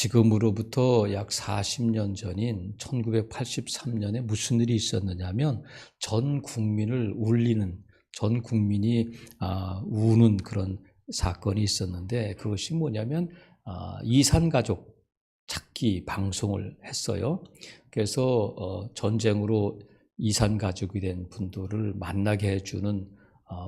지금으로부터 약 40년 전인 1983년에 무슨 일이 있었느냐면 전 국민을 울리는, 전 국민이 우는 그런 사건이 있었는데, 그것이 뭐냐면 이산가족 찾기 방송을 했어요. 그래서 전쟁으로 이산가족이 된 분들을 만나게 해주는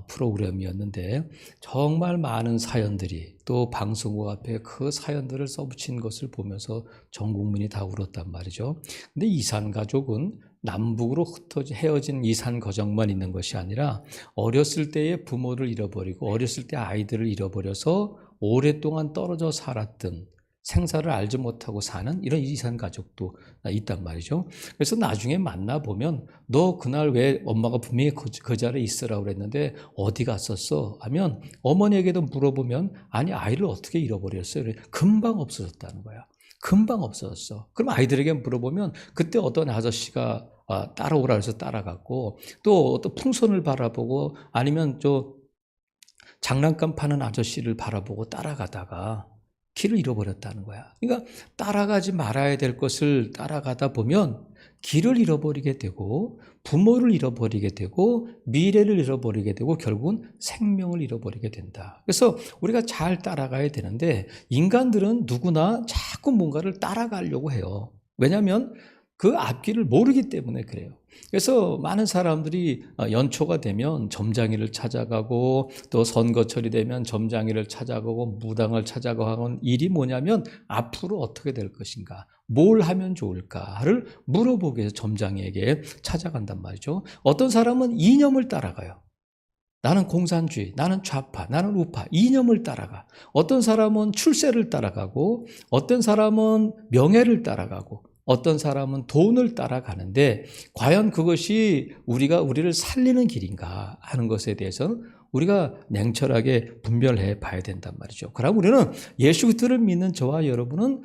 프로그램이었는데, 정말 많은 사연들이, 또 방송국 앞에 그 사연들을 써붙인 것을 보면서 전 국민이 다 울었단 말이죠. 근데 이산가족은 남북으로 흩어져 헤어진 이산가족만 있는 것이 아니라, 어렸을 때의 부모를 잃어버리고 어렸을 때 아이들을 잃어버려서 오랫동안 떨어져 살았던, 생사를 알지 못하고 사는 이런 이산가족도 있단 말이죠. 그래서 나중에 만나보면 너 그날 왜 엄마가 분명히 그 자리에 있으라고 그랬는데 어디 갔었어? 하면 어머니에게도 물어보면 아니 아이를 어떻게 잃어버렸어요? 금방 없어졌다는 거야. 금방 없어졌어. 그럼 아이들에게 물어보면 그때 어떤 아저씨가 따라오라 해서 따라갔고, 또 어떤 풍선을 바라보고 아니면 장난감 파는 아저씨를 바라보고 따라가다가 길을 잃어버렸다는 거야. 그러니까 따라가지 말아야 될 것을 따라가다 보면 길을 잃어버리게 되고, 부모를 잃어버리게 되고, 미래를 잃어버리게 되고, 결국은 생명을 잃어버리게 된다. 그래서 우리가 잘 따라가야 되는데, 인간들은 누구나 자꾸 뭔가를 따라가려고 해요. 왜냐하면 그 앞길을 모르기 때문에 그래요. 그래서 많은 사람들이 연초가 되면 점장이를 찾아가고, 또 선거철이 되면 점장이를 찾아가고, 무당을 찾아가고 하는 일이 뭐냐면 앞으로 어떻게 될 것인가, 뭘 하면 좋을까를 물어보기 위해서 점장에게 찾아간단 말이죠. 어떤 사람은 이념을 따라가요. 나는 공산주의, 나는 좌파, 나는 우파, 이념을 따라가. 어떤 사람은 출세를 따라가고, 어떤 사람은 명예를 따라가고, 어떤 사람은 돈을 따라가는데, 과연 그것이 우리를 살리는 길인가 하는 것에 대해서는 우리가 냉철하게 분별해 봐야 된단 말이죠. 그럼 우리는 예수 그리스도를 믿는 저와 여러분은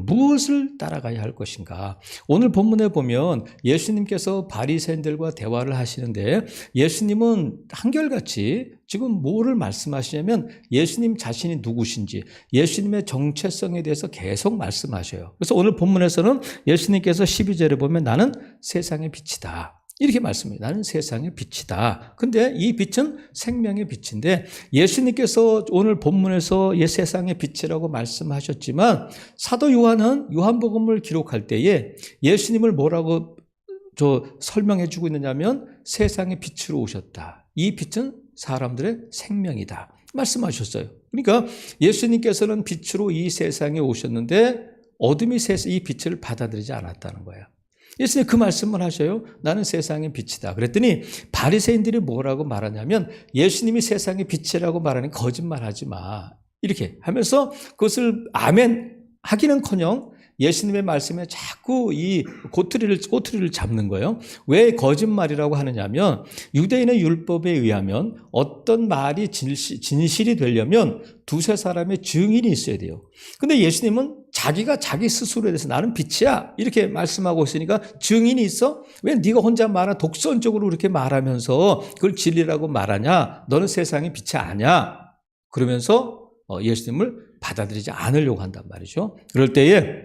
무엇을 따라가야 할 것인가? 오늘 본문에 보면 예수님께서 바리새인들과 대화를 하시는데, 예수님은 한결같이 지금 뭐를 말씀하시냐면 예수님 자신이 누구신지, 예수님의 정체성에 대해서 계속 말씀하셔요. 그래서 오늘 본문에서는 예수님께서 12절에 보면 나는 세상의 빛이다, 이렇게 말씀해요. 나는 세상의 빛이다. 근데 이 빛은 생명의 빛인데, 예수님께서 오늘 본문에서 세상의 빛이라고 말씀하셨지만, 사도 요한은 요한복음을 기록할 때에 예수님을 뭐라고 설명해 주고 있느냐면 세상의 빛으로 오셨다. 이 빛은 사람들의 생명이다 말씀하셨어요. 그러니까 예수님께서는 빛으로 이 세상에 오셨는데 어둠이 이 빛을 받아들이지 않았다는 거예요. 예수님 그 말씀을 하셔요. 나는 세상의 빛이다. 그랬더니 바리새인들이 뭐라고 말하냐면, 예수님이 세상의 빛이라고 말하니 거짓말하지 마, 이렇게 하면서 그것을 아멘 하기는커녕 예수님의 말씀에 자꾸 이 꼬투리를 잡는 거예요. 왜 거짓말이라고 하느냐면, 유대인의 율법에 의하면 어떤 말이 진실이 되려면 두세 사람의 증인이 있어야 돼요. 근데 예수님은 자기가 자기 스스로에 대해서 나는 빛이야 이렇게 말씀하고 있으니까 증인이 있어? 왜 네가 혼자 독선적으로 그렇게 말하면서 그걸 진리라고 말하냐? 너는 세상의 빛이 아니야. 그러면서 예수님을 받아들이지 않으려고 한단 말이죠. 그럴 때에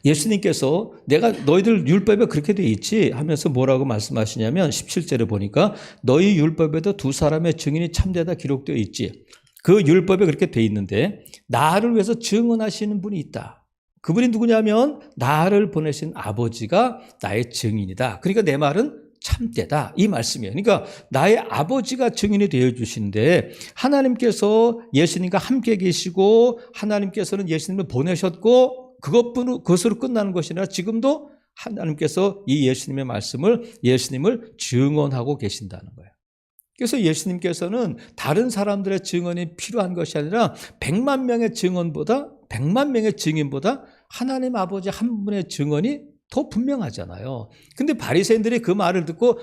예수님께서 내가 너희들 율법에 그렇게 돼 있지 하면서 뭐라고 말씀하시냐면, 17절에 보니까 너희 율법에도 두 사람의 증인이 참되다 기록되어 있지. 그 율법에 그렇게 돼 있는데 나를 위해서 증언하시는 분이 있다. 그분이 누구냐면 나를 보내신 아버지가 나의 증인이다. 그러니까 내 말은 참되다, 이 말씀이에요. 그러니까 나의 아버지가 증인이 되어 주시는데, 하나님께서 예수님과 함께 계시고 하나님께서는 예수님을 보내셨고, 그것으로 끝나는 것이 아니라 지금도 하나님께서 이 예수님을 증언하고 계신다는 거예요. 그래서 예수님께서는 다른 사람들의 증언이 필요한 것이 아니라 100만 명의 증인보다 하나님 아버지 한 분의 증언이 더 분명하잖아요. 근데 바리새인들이 그 말을 듣고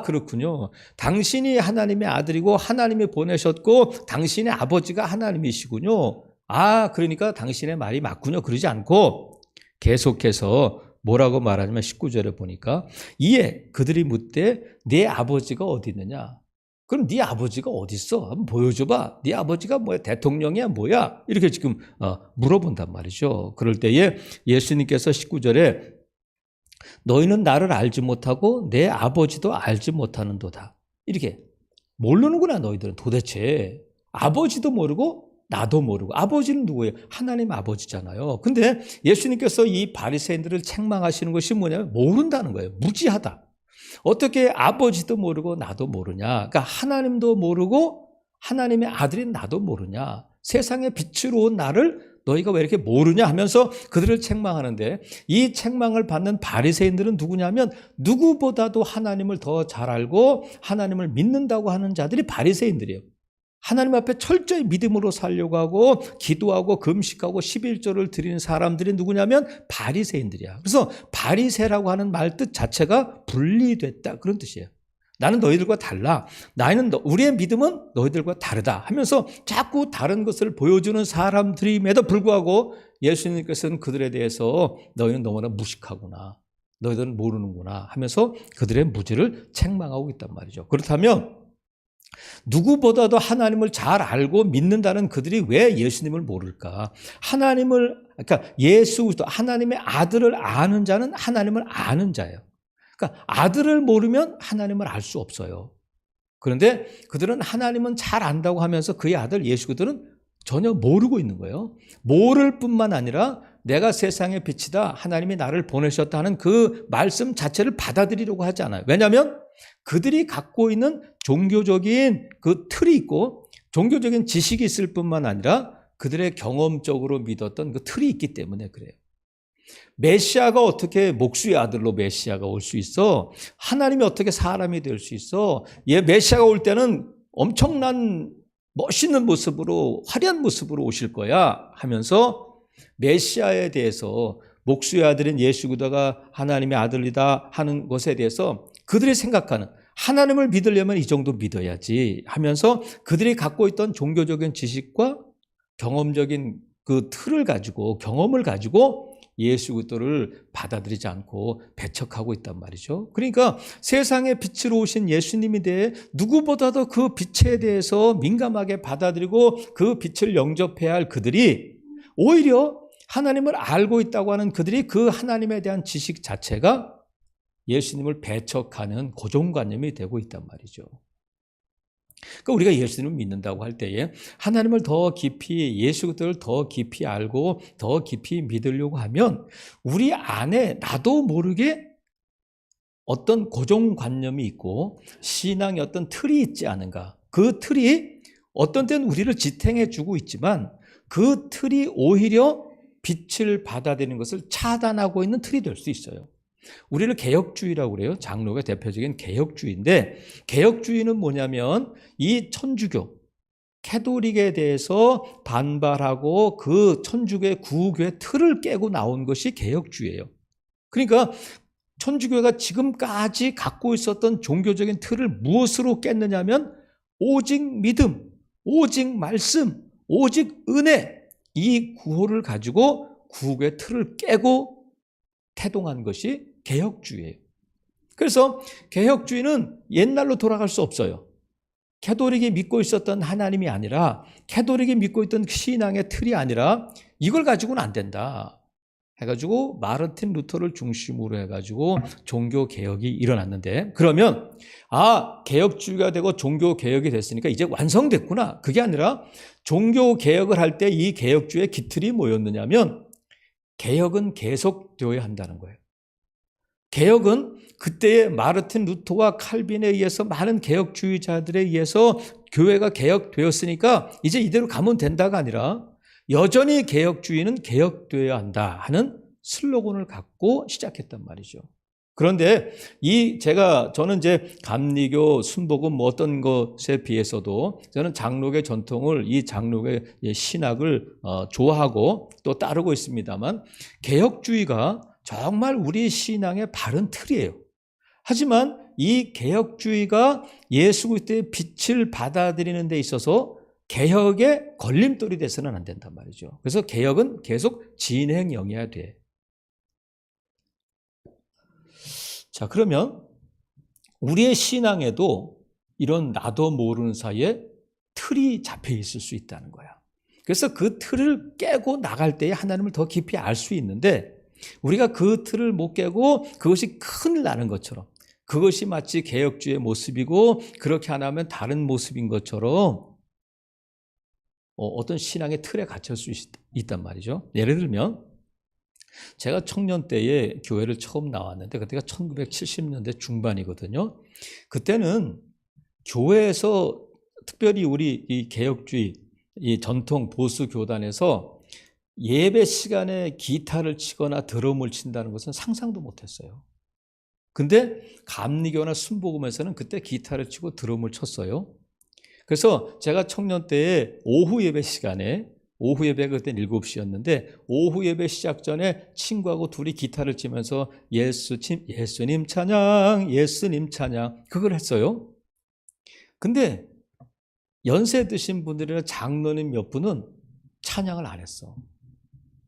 그렇군요. 당신이 하나님의 아들이고 하나님이 보내셨고 당신의 아버지가 하나님이시군요. 그러니까 당신의 말이 맞군요. 그러지 않고 계속해서 뭐라고 말하냐면 19절에 보니까, 이에 그들이 묻되 내 아버지가 어디 있느냐? 그럼 네 아버지가 어디 있어? 한번 보여줘봐. 네 아버지가 뭐야? 대통령이야? 뭐야? 이렇게 지금 물어본단 말이죠. 그럴 때에 예수님께서 19절에 너희는 나를 알지 못하고 내 아버지도 알지 못하는도다. 이렇게 모르는구나 너희들은 도대체. 아버지도 모르고 나도 모르고. 아버지는 누구예요? 하나님 아버지잖아요. 근데 예수님께서 이 바리새인들을 책망하시는 것이 뭐냐면 모른다는 거예요. 무지하다. 어떻게 아버지도 모르고 나도 모르냐. 그러니까 하나님도 모르고 하나님의 아들인 나도 모르냐. 세상에 빛으로 온 나를 너희가 왜 이렇게 모르냐 하면서 그들을 책망하는데, 이 책망을 받는 바리새인들은 누구냐면 누구보다도 하나님을 더 잘 알고 하나님을 믿는다고 하는 자들이 바리새인들이에요. 하나님 앞에 철저히 믿음으로 살려고 하고 기도하고 금식하고 11조를 드리는 사람들이 누구냐면 바리새인들이야. 그래서 바리새라고 하는 말 뜻 자체가 분리됐다, 그런 뜻이에요. 나는 너희들과 달라. 우리의 믿음은 너희들과 다르다 하면서 자꾸 다른 것을 보여주는 사람들임에도 불구하고 예수님께서는 그들에 대해서 너희는 너무나 무식하구나, 너희들은 모르는구나 하면서 그들의 무지를 책망하고 있단 말이죠. 그렇다면 누구보다도 하나님을 잘 알고 믿는다는 그들이 왜 예수님을 모를까? 그러니까 예수 그리스도 하나님의 아들을 아는 자는 하나님을 아는 자예요. 그러니까 아들을 모르면 하나님을 알 수 없어요. 그런데 그들은 하나님은 잘 안다고 하면서 그의 아들 예수 그들은 전혀 모르고 있는 거예요. 모를 뿐만 아니라 내가 세상의 빛이다, 하나님이 나를 보내셨다 하는 그 말씀 자체를 받아들이려고 하지 않아요. 왜냐하면 그들이 갖고 있는 종교적인 그 틀이 있고 종교적인 지식이 있을 뿐만 아니라 그들의 경험적으로 믿었던 그 틀이 있기 때문에 그래요. 메시아가 어떻게 목수의 아들로 메시아가 올 수 있어? 하나님이 어떻게 사람이 될 수 있어? 메시아가 올 때는 엄청난 멋있는 모습으로, 화려한 모습으로 오실 거야 하면서 메시아에 대해서, 목수의 아들인 예수 그리스도가 하나님의 아들이다 하는 것에 대해서 그들이 생각하는, 하나님을 믿으려면 이 정도 믿어야지 하면서 그들이 갖고 있던 종교적인 지식과 경험적인 그 틀을 가지고, 경험을 가지고 예수 그리스도를 받아들이지 않고 배척하고 있단 말이죠. 그러니까 세상의 빛으로 오신 예수님에 대해 누구보다도 그 빛에 대해서 민감하게 받아들이고 그 빛을 영접해야 할 그들이, 오히려 하나님을 알고 있다고 하는 그들이 그 하나님에 대한 지식 자체가 예수님을 배척하는 고정관념이 되고 있단 말이죠. 그러니까 우리가 예수님을 믿는다고 할 때에 하나님을 더 깊이, 예수 그리스도를 더 깊이 알고 더 깊이 믿으려고 하면 우리 안에 나도 모르게 어떤 고정관념이 있고 신앙의 어떤 틀이 있지 않은가. 그 틀이 어떤 때는 우리를 지탱해 주고 있지만 그 틀이 오히려 빛을 받아들이는 것을 차단하고 있는 틀이 될 수 있어요. 우리를 개혁주의라고 그래요. 장로가 대표적인 개혁주의인데, 개혁주의는 뭐냐면 이 천주교, 캐톨릭에 대해서 반발하고 그 천주교의 구교의 틀을 깨고 나온 것이 개혁주의예요. 그러니까 천주교가 지금까지 갖고 있었던 종교적인 틀을 무엇으로 깼느냐면 오직 믿음, 오직 말씀, 오직 은혜, 이 구호를 가지고 구교의 틀을 깨고 태동한 것이 개혁주의예요. 그래서 개혁주의는 옛날로 돌아갈 수 없어요. 캐톨릭이 믿고 있었던 하나님이 아니라, 캐톨릭이 믿고 있던 신앙의 틀이 아니라 이걸 가지고는 안 된다 해가지고 마르틴 루터를 중심으로 해가지고 종교개혁이 일어났는데, 그러면 개혁주의가 되고 종교개혁이 됐으니까 이제 완성됐구나. 그게 아니라 종교개혁을 할 때 이 개혁주의의 기틀이 뭐였느냐면 개혁은 계속되어야 한다는 거예요. 개혁은 그때의 마르틴 루터와 칼빈에 의해서 많은 개혁주의자들에 의해서 교회가 개혁되었으니까 이제 이대로 가면 된다가 아니라 여전히 개혁주의는 개혁되어야 한다 하는 슬로건을 갖고 시작했단 말이죠. 그런데 저는 이제 감리교, 순복음 어떤 것에 비해서도 저는 장로교 전통을, 이 장로교의 신학을 좋아하고 또 따르고 있습니다만, 개혁주의가 정말 우리 신앙의 바른 틀이에요. 하지만 이 개혁주의가 예수 그리스도의 빛을 받아들이는 데 있어서 개혁의 걸림돌이 돼서는 안 된단 말이죠. 그래서 개혁은 계속 진행형이어야 돼. 자, 그러면 우리의 신앙에도 이런 나도 모르는 사이에 틀이 잡혀 있을 수 있다는 거야. 그래서 그 틀을 깨고 나갈 때에 하나님을 더 깊이 알 수 있는데 우리가 그 틀을 못 깨고 그것이 큰일 나는 것처럼 그것이 마치 개혁주의 모습이고 그렇게 안 하면 다른 모습인 것처럼 어떤 신앙의 틀에 갇힐 수 있단 말이죠. 예를 들면 제가 청년 때에 교회를 처음 나왔는데 그때가 1970년대 중반이거든요. 그때는 교회에서 특별히 우리 이 개혁주의 이 전통 보수 교단에서 예배 시간에 기타를 치거나 드럼을 친다는 것은 상상도 못했어요. 근데 감리교나 순복음에서는 그때 기타를 치고 드럼을 쳤어요. 그래서 제가 청년 때에 오후 예배 시간에 오후 예배가 그때 7시였는데 오후 예배 시작 전에 친구하고 둘이 기타를 치면서 예수님 찬양 예수님 찬양 그걸 했어요. 근데 연세 드신 분들이나 장로님 몇 분은 찬양을 안 했어.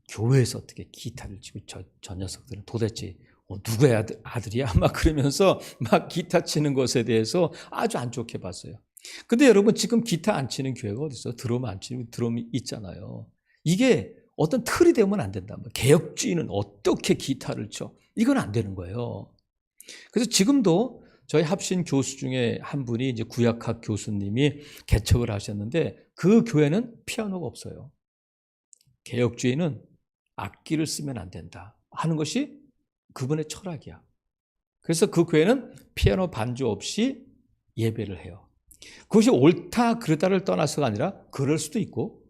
교회에서 어떻게 기타를 치고 저 녀석들은 도대체 누구의 아들이야? 막 그러면서 막 기타 치는 것에 대해서 아주 안 좋게 봤어요. 근데 여러분 지금 기타 안 치는 교회가 어디 있어요? 드럼 안 치는 드럼이 있잖아요. 이게 어떤 틀이 되면 안 된다. 개혁주의는 어떻게 기타를 쳐? 이건 안 되는 거예요. 그래서 지금도 저희 합신 교수 중에 한 분이 이제 구약학 교수님이 개척을 하셨는데 그 교회는 피아노가 없어요. 개혁주의는 악기를 쓰면 안 된다 하는 것이 그분의 철학이야. 그래서 그 교회는 피아노 반주 없이 예배를 해요. 그것이 옳다 그르다를 떠나서가 아니라 그럴 수도 있고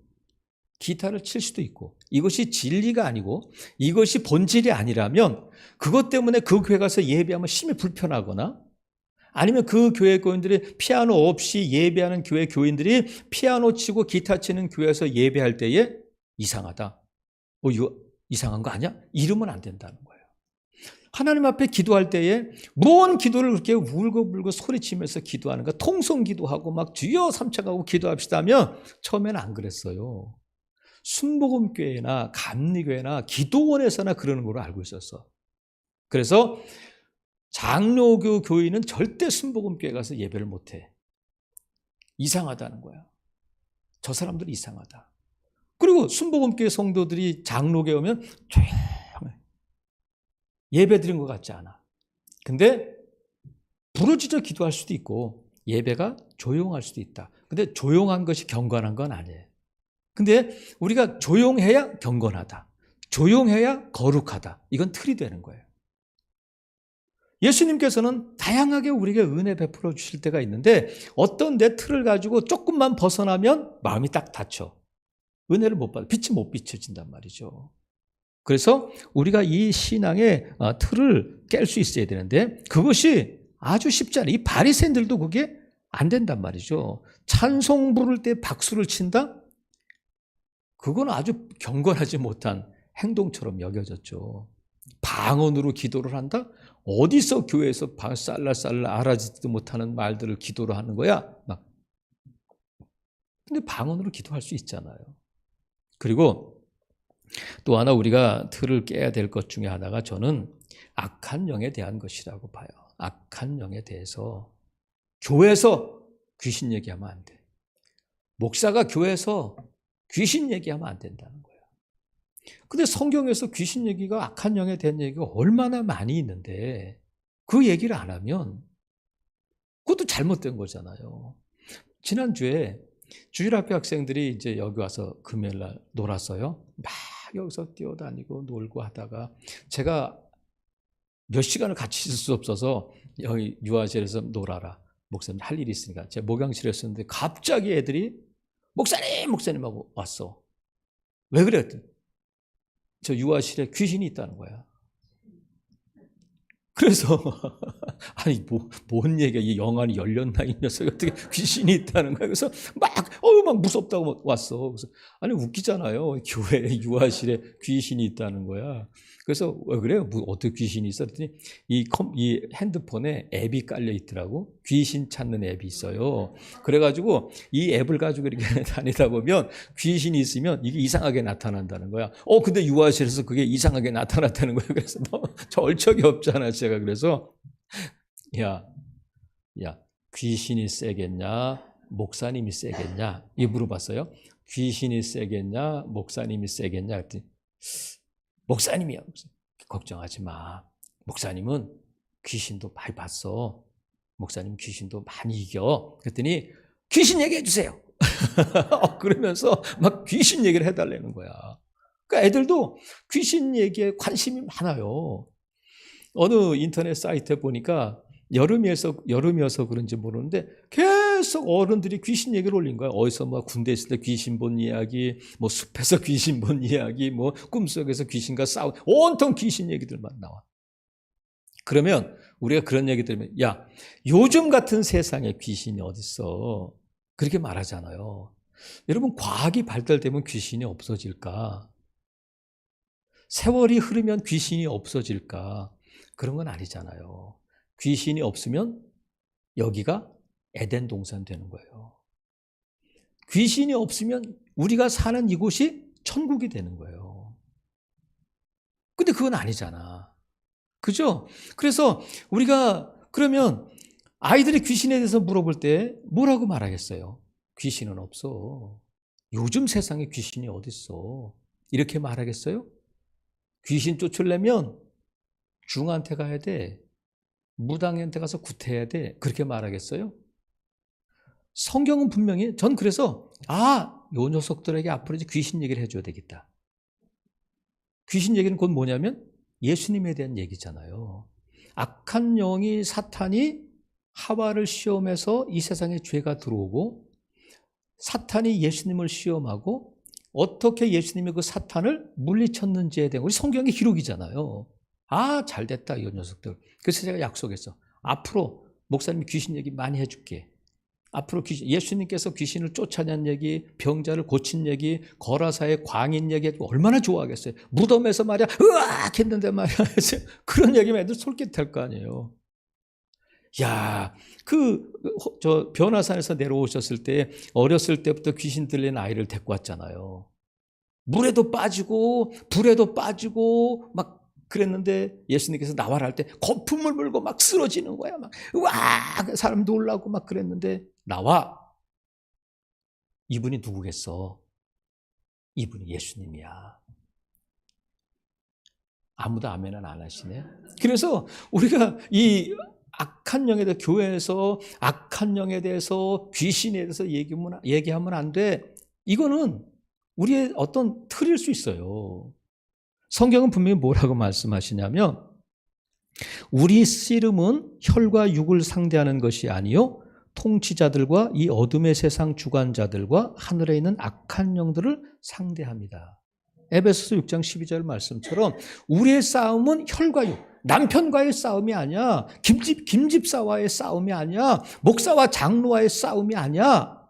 기타를 칠 수도 있고 이것이 진리가 아니고 이것이 본질이 아니라면 그것 때문에 그 교회 가서 예배하면 심히 불편하거나 아니면 그 교회 교인들이 피아노 없이 예배하는 교회 교인들이 피아노 치고 기타 치는 교회에서 예배할 때에 이상하다. 이거 이상한 거 아니야? 이러면 안 된다는 거예요. 하나님 앞에 기도할 때에 뭔 기도를 그렇게 울고불고 소리치면서 기도하는가? 통성 기도하고 막 주여 삼창하고 기도합시다 하면 처음에는 안 그랬어요. 순복음교회나 감리교회나 기도원에서나 그러는 걸로 알고 있었어. 그래서 장로교 교인은 절대 순복음교회 가서 예배를 못해. 이상하다는 거야. 저 사람들이 이상하다. 그리고 순복음교회 성도들이 장로교회 오면 조용해. 예배 드린 것 같지 않아. 근데 부르짖어 기도할 수도 있고 예배가 조용할 수도 있다. 근데 조용한 것이 경건한 건 아니에요. 근데 우리가 조용해야 경건하다. 조용해야 거룩하다. 이건 틀이 되는 거예요. 예수님께서는 다양하게 우리에게 은혜 베풀어 주실 때가 있는데 어떤 내 틀을 가지고 조금만 벗어나면 마음이 딱 닫혀. 은혜를 못 받아. 빛이 못 비춰진단 말이죠. 그래서 우리가 이 신앙의 틀을 깰 수 있어야 되는데 그것이 아주 쉽지 않아요. 이 바리새인들도 그게 안 된단 말이죠. 찬송 부를 때 박수를 친다? 그건 아주 경건하지 못한 행동처럼 여겨졌죠. 방언으로 기도를 한다? 어디서 교회에서 쌀랄쌀랄 알아듣지도 못하는 말들을 기도를 하는 거야? 근데 방언으로 기도할 수 있잖아요. 그리고 또 하나 우리가 틀을 깨야 될 것 중에 하나가 저는 악한 영에 대한 것이라고 봐요. 악한 영에 대해서 교회에서 귀신 얘기하면 안 돼. 목사가 교회에서 귀신 얘기하면 안 된다는 거예요. 근데 성경에서 귀신 얘기가 악한 영에 대한 얘기가 얼마나 많이 있는데 그 얘기를 안 하면 그것도 잘못된 거잖아요. 지난주에 주일학교 학생들이 이제 여기 와서 금요일 날 놀았어요. 막 여기서 뛰어다니고 놀고 하다가 제가 몇 시간을 같이 있을 수 없어서 여기 유아실에서 놀아라. 목사님 할 일이 있으니까 제가 목양실에 있었는데 갑자기 애들이 목사님 하고 왔어. 왜 그래? 저 유아실에 귀신이 있다는 거야. 그래서 아니 뭔 얘기야? 이 영안이 열렸나 이 녀석이 어떻게 귀신이 있다는 거야. 그래서 막 무섭다고 왔어. 그래서 아니 웃기잖아요. 교회 유아실에 귀신이 있다는 거야. 그래서 왜 그래요? 어떻게 귀신이 있어? 그랬더니 이 핸드폰에 앱이 깔려 있더라고. 귀신 찾는 앱이 있어요. 그래가지고 이 앱을 가지고 이렇게 다니다 보면 귀신이 있으면 이게 이상하게 나타난다는 거야. 근데 유아실에서 그게 이상하게 나타났다는 거야. 그래서 저 얼척이 없잖아. 제가 그래서 야, 귀신이 세겠냐, 목사님이 세겠냐? 이 물어봤어요. 귀신이 세겠냐, 목사님이 세겠냐? 그랬더니 목사님이야. 걱정하지 마. 목사님은 귀신도 많이 봤어. 목사님 귀신도 많이 이겨. 그랬더니 귀신 얘기해 주세요. 그러면서 막 귀신 얘기를 해달라는 거야. 그러니까 애들도 귀신 얘기에 관심이 많아요. 어느 인터넷 사이트에 보니까 여름이어서 그런지 모르는데 계속 어른들이 귀신 얘기를 올린 거야. 어디서 뭐 군대 있을 때 귀신 본 이야기, 뭐 숲에서 귀신 본 이야기, 뭐 꿈속에서 귀신과 싸우, 온통 귀신 얘기들만 나와. 그러면 우리가 그런 얘기 들으면, 야, 요즘 같은 세상에 귀신이 어딨어? 그렇게 말하잖아요. 여러분, 과학이 발달되면 귀신이 없어질까? 세월이 흐르면 귀신이 없어질까? 그런 건 아니잖아요. 귀신이 없으면 여기가 에덴 동산 되는 거예요. 귀신이 없으면 우리가 사는 이곳이 천국이 되는 거예요. 근데 그건 아니잖아. 그죠? 그래서 우리가 그러면 아이들이 귀신에 대해서 물어볼 때 뭐라고 말하겠어요? 귀신은 없어. 요즘 세상에 귀신이 어딨어? 이렇게 말하겠어요? 귀신 쫓으려면 중한테 가야 돼. 무당한테 가서 구태해야 돼. 그렇게 말하겠어요? 성경은 분명히, 전 그래서 요 녀석들에게 앞으로 이제 귀신 얘기를 해줘야 되겠다. 귀신 얘기는 곧 뭐냐면 예수님에 대한 얘기잖아요. 악한 영이 사탄이 하와를 시험해서 이 세상에 죄가 들어오고 사탄이 예수님을 시험하고 어떻게 예수님이 그 사탄을 물리쳤는지에 대한 우리 성경의 기록이잖아요. 잘됐다 이 녀석들. 그래서 제가 약속했어. 앞으로 목사님이 귀신 얘기 많이 해줄게. 앞으로 예수님께서 귀신을 쫓아낸 얘기, 병자를 고친 얘기, 거라사의 광인 얘기 얼마나 좋아하겠어요. 무덤에서 말이야 으악 했는데 말이야 그런 얘기면 애들 솔깃할 거 아니에요. 야, 저 변화산에서 내려오셨을 때 어렸을 때부터 귀신 들린 아이를 데리고 왔잖아요. 물에도 빠지고 불에도 빠지고 막 그랬는데 예수님께서 나와라 할 때 거품을 물고 막 쓰러지는 거야. 막 와, 사람 놀라고 막 그랬는데 나와. 이분이 누구겠어? 이분이 예수님이야. 아무도 아멘은 안 하시네. 그래서 우리가 이 악한 영에 대해서 교회에서 악한 영에 대해서 귀신에 대해서 얘기하면 안 돼. 이거는 우리의 어떤 틀일 수 있어요. 성경은 분명히 뭐라고 말씀하시냐면 우리 씨름은 혈과 육을 상대하는 것이 아니요 통치자들과 이 어둠의 세상 주관자들과 하늘에 있는 악한 영들을 상대합니다. 에베소서 6장 12절 말씀처럼 우리의 싸움은 혈과 육, 남편과의 싸움이 아니야. 김집사와의 싸움이 아니야. 목사와 장로와의 싸움이 아니야.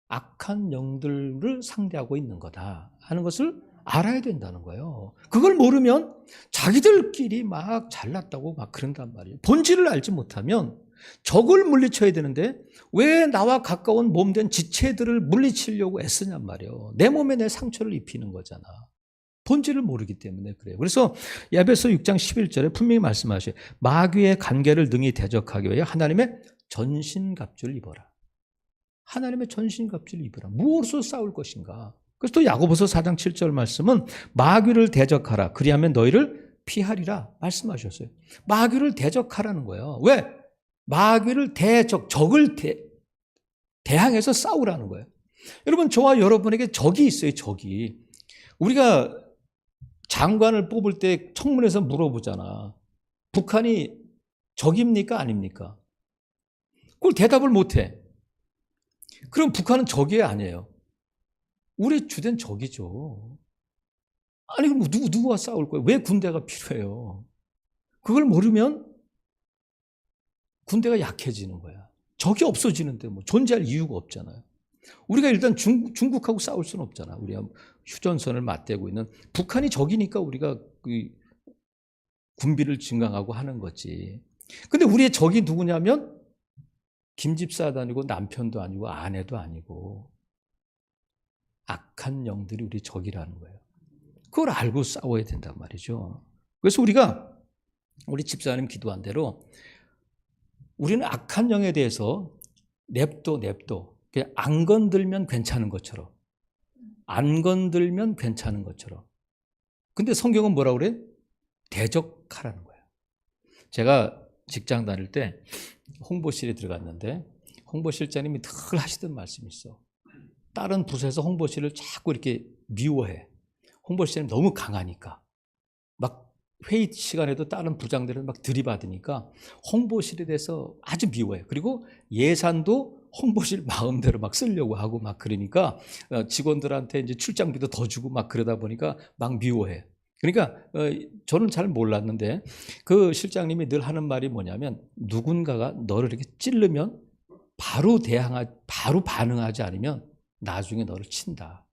악한 영들을 상대하고 있는 거다 하는 것을 알아야 된다는 거예요. 그걸 모르면 자기들끼리 막 잘났다고 막 그런단 말이에요. 본질을 알지 못하면 적을 물리쳐야 되는데 왜 나와 가까운 몸된 지체들을 물리치려고 애쓰냔 말이에요. 내 몸에 내 상처를 입히는 거잖아. 본질을 모르기 때문에 그래요. 그래서 에베소 6장 11절에 분명히 말씀하셔요. 마귀의 관계를 능히 대적하기 위해 하나님의 전신갑주를 입어라. 하나님의 전신갑주를 입어라. 무엇으로 싸울 것인가? 그래서 또 야고보서 4장 7절 말씀은 마귀를 대적하라. 그리하면 너희를 피하리라 말씀하셨어요. 마귀를 대적하라는 거예요. 왜? 마귀를 적을 대항해서 싸우라는 거예요. 여러분, 저와 여러분에게 적이 있어요. 적이. 우리가 장관을 뽑을 때 청문회에서 물어보잖아. 북한이 적입니까? 아닙니까? 그걸 대답을 못해. 그럼 북한은 적이 아니에요. 우리 주된 적이죠. 아니 그럼 누구와 싸울 거예요? 왜 군대가 필요해요? 그걸 모르면 군대가 약해지는 거야. 적이 없어지는데 뭐 존재할 이유가 없잖아요. 우리가 일단 중국하고 싸울 수는 없잖아. 우리가 휴전선을 맞대고 있는 북한이 적이니까 우리가 그 군비를 증강하고 하는 거지. 근데 우리의 적이 누구냐면 김집사도 아니고 남편도 아니고 아내도 아니고 악한 영들이 우리 적이라는 거예요. 그걸 알고 싸워야 된단 말이죠. 그래서 우리 집사님 기도한 대로 우리는 악한 영에 대해서 냅둬. 그냥 안 건들면 괜찮은 것처럼. 안 건들면 괜찮은 것처럼. 근데 성경은 뭐라고 그래? 대적하라는 거예요. 제가 직장 다닐 때 홍보실에 들어갔는데 홍보실장님이 늘 하시던 말씀이 있어. 다른 부서에서 홍보실을 자꾸 이렇게 미워해. 홍보실장님이 너무 강하니까. 막 회의 시간에도 다른 부장들은 막 들이받으니까 홍보실에 대해서 아주 미워해. 그리고 예산도 홍보실 마음대로 막 쓰려고 하고 막 그러니까 직원들한테 이제 출장비도 더 주고 막 그러다 보니까 막 미워해. 그러니까 저는 잘 몰랐는데 그 실장님이 늘 하는 말이 뭐냐면 누군가가 너를 이렇게 찌르면 바로 반응하지 않으면 나중에 너를 친다.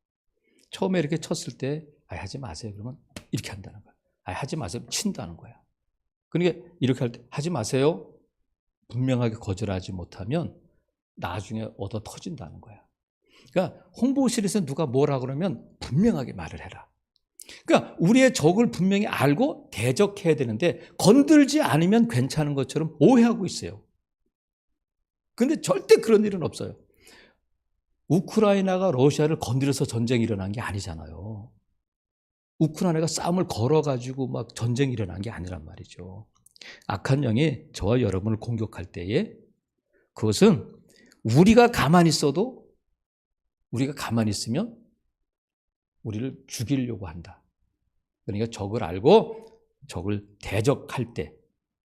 처음에 이렇게 쳤을 때 하지 마세요. 그러면 이렇게 한다는 거야. 하지 마세요. 친다는 거야. 그러니까 이렇게 할 때 하지 마세요. 분명하게 거절하지 못하면 나중에 얻어 터진다는 거야. 그러니까 홍보실에서 누가 뭐라 그러면 분명하게 말을 해라. 그러니까 우리의 적을 분명히 알고 대적해야 되는데 건들지 않으면 괜찮은 것처럼 오해하고 있어요. 그런데 절대 그런 일은 없어요. 우크라이나가 러시아를 건드려서 전쟁이 일어난 게 아니잖아요. 우크라이나가 싸움을 걸어가지고 막 전쟁이 일어난 게 아니란 말이죠. 악한 영이 저와 여러분을 공격할 때에 그것은 우리가 가만히 있어도 우리가 가만히 있으면 우리를 죽이려고 한다. 그러니까 적을 알고 적을 대적할 때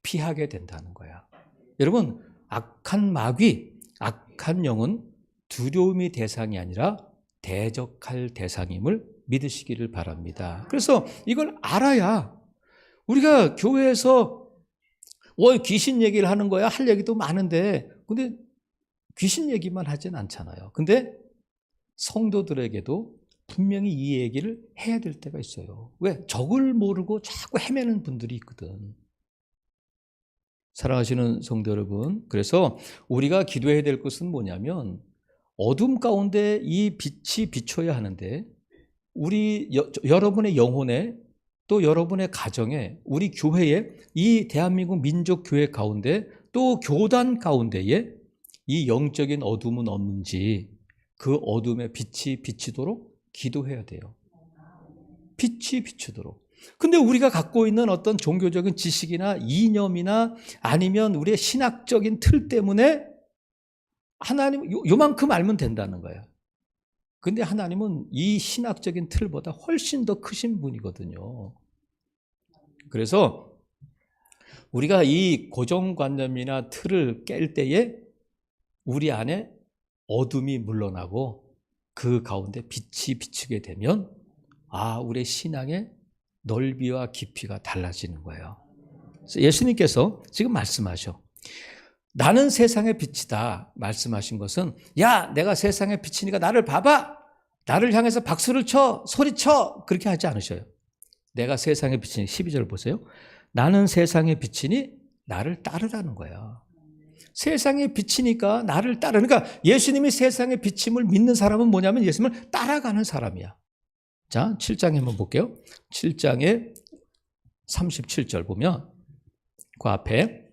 피하게 된다는 거야. 여러분, 악한 마귀, 악한 영은 두려움의 대상이 아니라 대적할 대상임을 믿으시기를 바랍니다. 그래서 이걸 알아야 우리가 교회에서 귀신 얘기를 하는 거야. 할 얘기도 많은데 근데 귀신 얘기만 하진 않잖아요. 근데 성도들에게도 분명히 이 얘기를 해야 될 때가 있어요. 왜? 적을 모르고 자꾸 헤매는 분들이 있거든. 사랑하시는 성도 여러분, 그래서 우리가 기도해야 될 것은 뭐냐면 어둠 가운데 이 빛이 비춰야 하는데 우리 여러분의 영혼에 또 여러분의 가정에 우리 교회에 이 대한민국 민족교회 가운데 또 교단 가운데에 이 영적인 어둠은 없는지 그 어둠의 빛이 비치도록 기도해야 돼요. 빛이 비추도록. 근데 우리가 갖고 있는 어떤 종교적인 지식이나 이념이나 아니면 우리의 신학적인 틀 때문에 하나님 요만큼 알면 된다는 거예요. 근데 하나님은 이 신학적인 틀보다 훨씬 더 크신 분이거든요. 그래서 우리가 이 고정관념이나 틀을 깰 때에 우리 안에 어둠이 물러나고 그 가운데 빛이 비추게 되면 우리의 신앙의 넓이와 깊이가 달라지는 거예요. 예수님께서 지금 말씀하셔. 나는 세상의 빛이다 말씀하신 것은 내가 세상의 빛이니까 나를 봐봐. 나를 향해서 박수를 쳐 소리쳐 그렇게 하지 않으셔요. 내가 세상의 빛이니 12절 보세요. 나는 세상의 빛이니 나를 따르라는 거야. 세상의 빛이니까 나를 따르. 그러니까 예수님이 세상의 빛임을 믿는 사람은 뭐냐면 예수님을 따라가는 사람이야. 자, 7장에 한번 볼게요. 7장에 37절 보면 그 앞에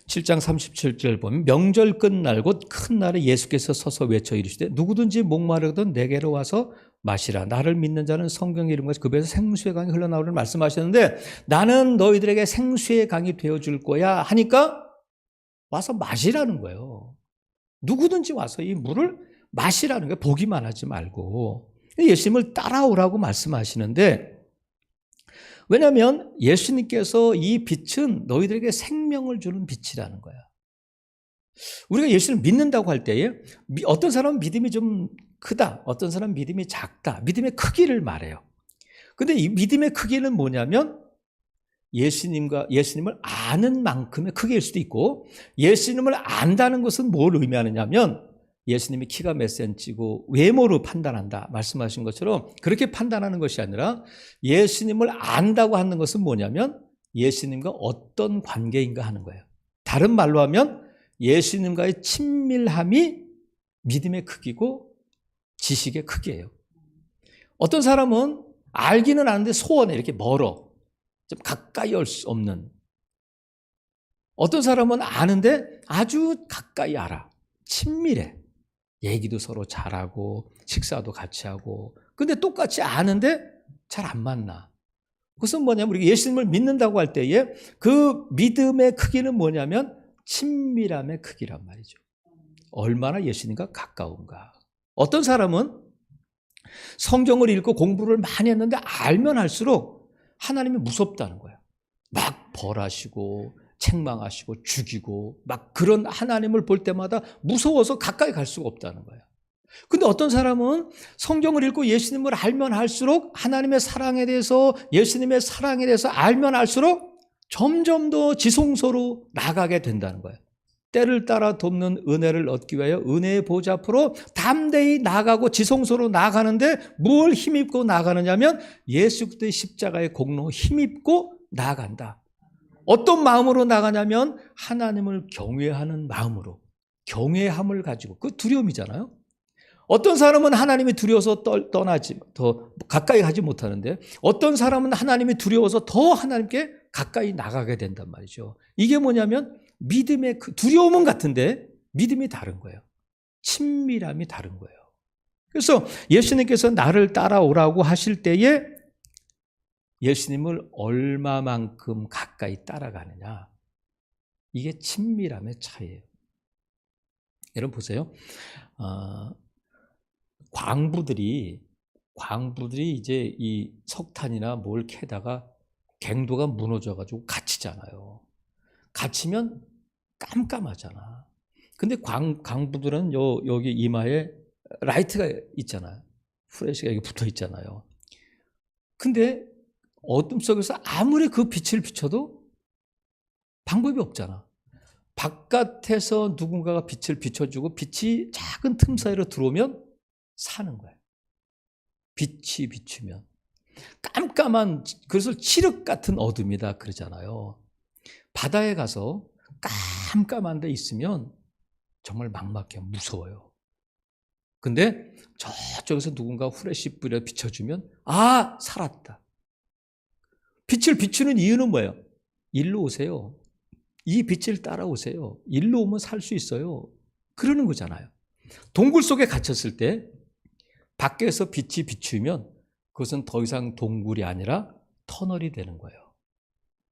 7장 37절 보면 명절 끝날 곧 큰 날에 예수께서 서서 외쳐 이르시되 누구든지 목마르거든 내게로 와서 마시라. 나를 믿는 자는 성경의 이름과 그 배에서 생수의 강이 흘러나오리라 말씀하셨는데 나는 너희들에게 생수의 강이 되어줄 거야 하니까 와서 마시라는 거예요. 누구든지 와서 이 물을 마시라는 거예요. 보기만 하지 말고. 예수님을 따라오라고 말씀하시는데 왜냐하면 예수님께서 이 빛은 너희들에게 생명을 주는 빛이라는 거야. 우리가 예수를 믿는다고 할 때에 어떤 사람은 믿음이 좀 크다, 어떤 사람은 믿음이 작다, 믿음의 크기를 말해요. 근데 이 믿음의 크기는 뭐냐면 예수님을 아는 만큼의 크기일 수도 있고 예수님을 안다는 것은 뭘 의미하느냐면 예수님이 키가 몇 센치고 외모로 판단한다 말씀하신 것처럼 그렇게 판단하는 것이 아니라 예수님을 안다고 하는 것은 뭐냐면 예수님과 어떤 관계인가 하는 거예요. 다른 말로 하면 예수님과의 친밀함이 믿음의 크기고 지식의 크기예요. 어떤 사람은 알기는 아는데 소원에 이렇게 멀어. 좀 가까이 올 수 없는. 어떤 사람은 아는데 아주 가까이 알아. 친밀해. 얘기도 서로 잘하고 식사도 같이 하고. 근데 똑같이 아는데 잘 안 만나. 그것은 뭐냐면 우리가 예수님을 믿는다고 할 때에 그 믿음의 크기는 뭐냐면 친밀함의 크기란 말이죠. 얼마나 예수님과 가까운가. 어떤 사람은 성경을 읽고 공부를 많이 했는데 알면 할수록 하나님이 무섭다는 거예요. 막 벌하시고 책망하시고 죽이고 막 그런 하나님을 볼 때마다 무서워서 가까이 갈 수가 없다는 거예요. 근데 어떤 사람은 성경을 읽고 예수님을 알면 할수록 하나님의 사랑에 대해서 예수님의 사랑에 대해서 알면 알수록 점점 더 지성소로 나가게 된다는 거예요. 때를 따라 돕는 은혜를 얻기 위하여 은혜의 보좌 앞으로 담대히 나가고 지성소로 나가는데 뭘 힘입고 나가느냐면 예수 그리스도의 십자가의 공로 힘입고 나아간다. 어떤 마음으로 나가냐면 하나님을 경외하는 마음으로, 경외함을 가지고. 그 두려움이잖아요. 어떤 사람은 하나님이 두려워서 떠나지, 더 가까이 가지 못하는데 어떤 사람은 하나님이 두려워서 더 하나님께 가까이 나가게 된단 말이죠. 이게 뭐냐면 믿음의 두려움은 같은데 믿음이 다른 거예요. 친밀함이 다른 거예요. 그래서 예수님께서 나를 따라오라고 하실 때에 예수님을 얼마만큼 가까이 따라가느냐. 이게 친밀함의 차이예요. 여러분 보세요. 광부들이 이제 이 석탄이나 뭘 캐다가 갱도가 무너져가지고 갇히잖아요. 갇히면 깜깜하잖아. 근데 광부들은 여기 이마에 라이트가 있잖아요. 프레시가 여기 붙어 있잖아요. 근데 어둠 속에서 아무리 그 빛을 비춰도 방법이 없잖아. 바깥에서 누군가가 빛을 비춰주고 빛이 작은 틈 사이로 들어오면 사는 거예요. 빛이 비추면. 깜깜한, 그래서 칠흑 같은 어둠이다 그러잖아요. 바다에 가서 깜깜한 데 있으면 정말 막막해요. 무서워요. 근데 저쪽에서 누군가 후레쉬 뿌려 비춰주면 아, 살았다. 빛을 비추는 이유는 뭐예요? 일로 오세요. 이 빛을 따라오세요. 일로 오면 살 수 있어요. 그러는 거잖아요. 동굴 속에 갇혔을 때 밖에서 빛이 비추면 그것은 더 이상 동굴이 아니라 터널이 되는 거예요.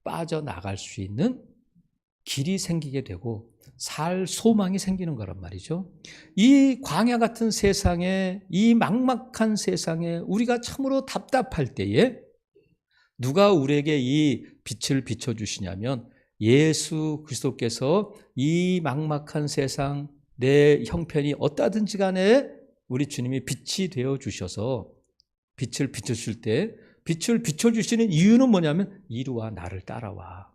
빠져나갈 수 있는 길이 생기게 되고 살 소망이 생기는 거란 말이죠. 이 광야 같은 세상에, 이 막막한 세상에 우리가 참으로 답답할 때에 누가 우리에게 이 빛을 비춰주시냐면 예수 그리스도께서 이 막막한 세상, 내 형편이 어떠하든지 간에 우리 주님이 빛이 되어 주셔서 빛을 비춰주실 때 빛을 비춰주시는 이유는 뭐냐면 이리와 나를 따라와.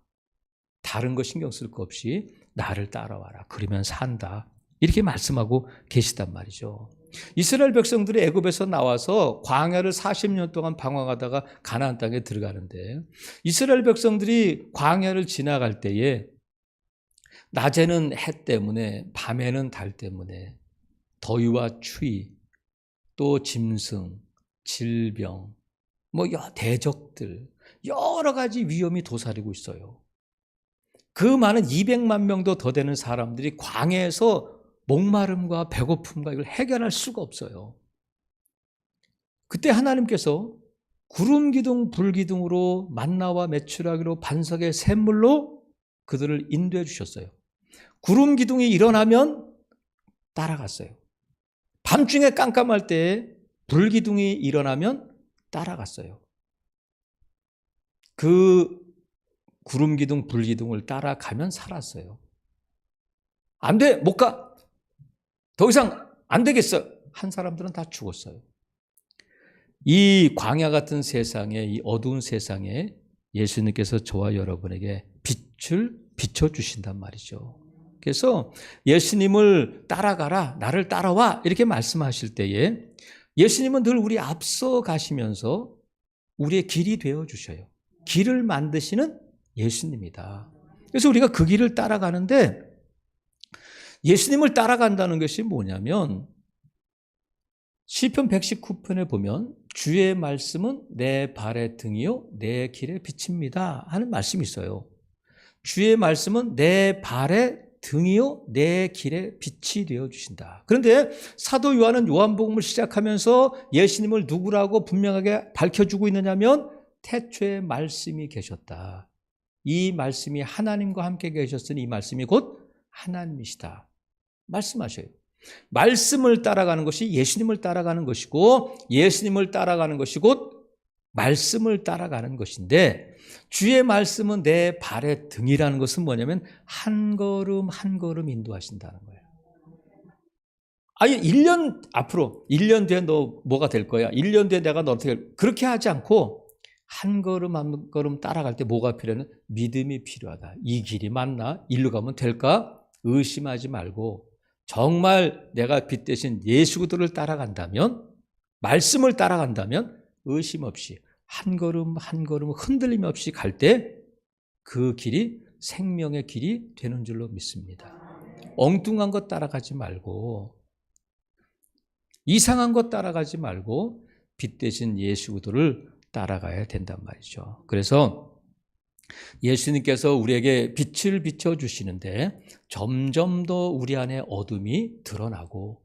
다른 거 신경 쓸 거 없이 나를 따라와라. 그러면 산다. 이렇게 말씀하고 계시단 말이죠. 이스라엘 백성들이 애굽에서 나와서 광야를 40년 동안 방황하다가 가나안 땅에 들어가는데 이스라엘 백성들이 광야를 지나갈 때에 낮에는 해 때문에 밤에는 달 때문에 더위와 추위 또 짐승, 질병, 대적들 여러 가지 위험이 도사리고 있어요. 그 많은 200만 명도 더 되는 사람들이 광야에서 목마름과 배고픔과 이걸 해결할 수가 없어요. 그때 하나님께서 구름 기둥 불 기둥으로 만나와 메추라기로 반석의 샘물로 그들을 인도해 주셨어요. 구름 기둥이 일어나면 따라갔어요. 밤중에 깜깜할 때 불 기둥이 일어나면 따라갔어요. 그 구름 기둥 불 기둥을 따라가면 살았어요. 안 돼, 못 가. 더 이상 안 되겠어. 한 사람들은 다 죽었어요. 이 광야 같은 세상에, 이 어두운 세상에 예수님께서 저와 여러분에게 빛을 비춰주신단 말이죠. 그래서 예수님을 따라가라, 나를 따라와 이렇게 말씀하실 때에 예수님은 늘 우리 앞서 가시면서 우리의 길이 되어주셔요. 길을 만드시는 예수님이다. 그래서 우리가 그 길을 따라가는데 예수님을 따라간다는 것이 뭐냐면 시편 119편에 보면 주의 말씀은 내 발의 등이요 내 길의 빛입니다 하는 말씀이 있어요. 주의 말씀은 내 발의 등이요 내 길의 빛이 되어 주신다. 그런데 사도 요한은 요한복음을 시작하면서 예수님을 누구라고 분명하게 밝혀주고 있느냐면 태초에 말씀이 계셨다. 이 말씀이 하나님과 함께 계셨으니 이 말씀이 곧 하나님이시다. 말씀하셔요. 말씀을 따라가는 것이 예수님을 따라가는 것이고 예수님을 따라가는 것이 곧 말씀을 따라가는 것인데 주의 말씀은 내 발의 등이라는 것은 뭐냐면 한 걸음 한 걸음 인도하신다는 거예요. 아예 1년 앞으로 1년 뒤에 너 뭐가 될 거야. 1년 뒤에 내가 너 어떻게 그렇게 하지 않고 한 걸음 한 걸음 따라갈 때 뭐가 필요하냐? 믿음이 필요하다. 이 길이 맞나? 일로 가면 될까? 의심하지 말고 정말 내가 빛 대신 예수 그리스도를 따라간다면 말씀을 따라간다면 의심 없이 한 걸음 한 걸음 흔들림 없이 갈 때 그 길이 생명의 길이 되는 줄로 믿습니다. 엉뚱한 것 따라가지 말고 이상한 것 따라가지 말고 빛 대신 예수 그리스도를 따라가야 된단 말이죠. 그래서 예수님께서 우리에게 빛을 비춰주시는데 점점 더 우리 안에 어둠이 드러나고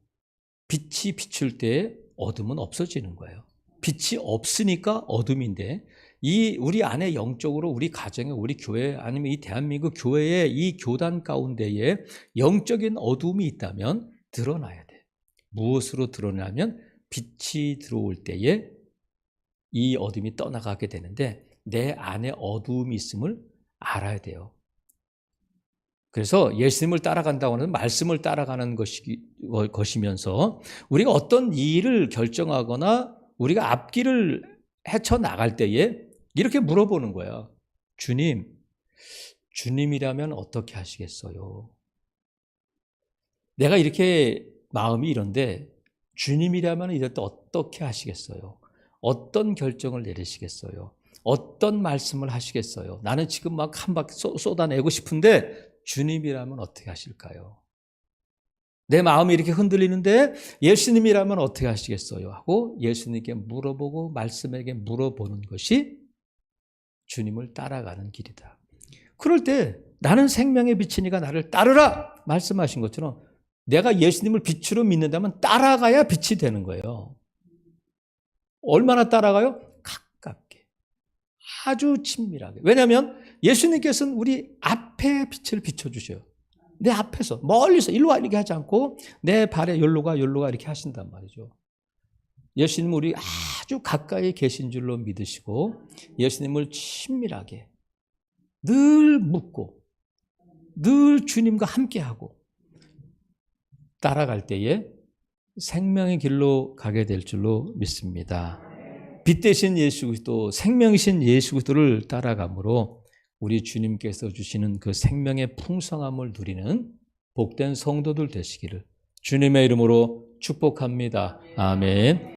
빛이 비출 때 어둠은 없어지는 거예요. 빛이 없으니까 어둠인데 이 우리 안에 영적으로 우리 가정에 우리 교회 아니면 이 대한민국 교회의 이 교단 가운데에 영적인 어둠이 있다면 드러나야 돼. 무엇으로 드러나면 빛이 들어올 때에 이 어둠이 떠나가게 되는데 내 안에 어둠이 있음을 알아야 돼요. 그래서 예수님을 따라간다고 하는 말씀을 따라가는 것이면서 우리가 어떤 일을 결정하거나 우리가 앞길을 헤쳐나갈 때에 이렇게 물어보는 거야. 주님이라면 어떻게 하시겠어요? 내가 이렇게 마음이 이런데 주님이라면 이럴 때 어떻게 하시겠어요? 어떤 결정을 내리시겠어요? 어떤 말씀을 하시겠어요? 나는 지금 막 한 바퀴 쏟아내고 싶은데 주님이라면 어떻게 하실까요? 내 마음이 이렇게 흔들리는데 예수님이라면 어떻게 하시겠어요? 하고 예수님께 물어보고 말씀에게 물어보는 것이 주님을 따라가는 길이다. 그럴 때 나는 생명의 빛이니까 나를 따르라 말씀하신 것처럼 내가 예수님을 빛으로 믿는다면 따라가야 빛이 되는 거예요. 얼마나 따라가요? 가깝게. 아주 친밀하게. 왜냐하면 예수님께서는 우리 앞에 빛을 비춰주셔요. 내 앞에서 멀리서 일로 와 이렇게 하지 않고 내 발에 여기로 가 이렇게 하신단 말이죠. 예수님은 우리 아주 가까이 계신 줄로 믿으시고 예수님을 친밀하게 늘 묻고 늘 주님과 함께하고 따라갈 때에 생명의 길로 가게 될 줄로 믿습니다. 빛 대신 예수 그리스도, 생명이신 예수 그리스도를 따라감으로 우리 주님께서 주시는 그 생명의 풍성함을 누리는 복된 성도들 되시기를 주님의 이름으로 축복합니다. 아멘.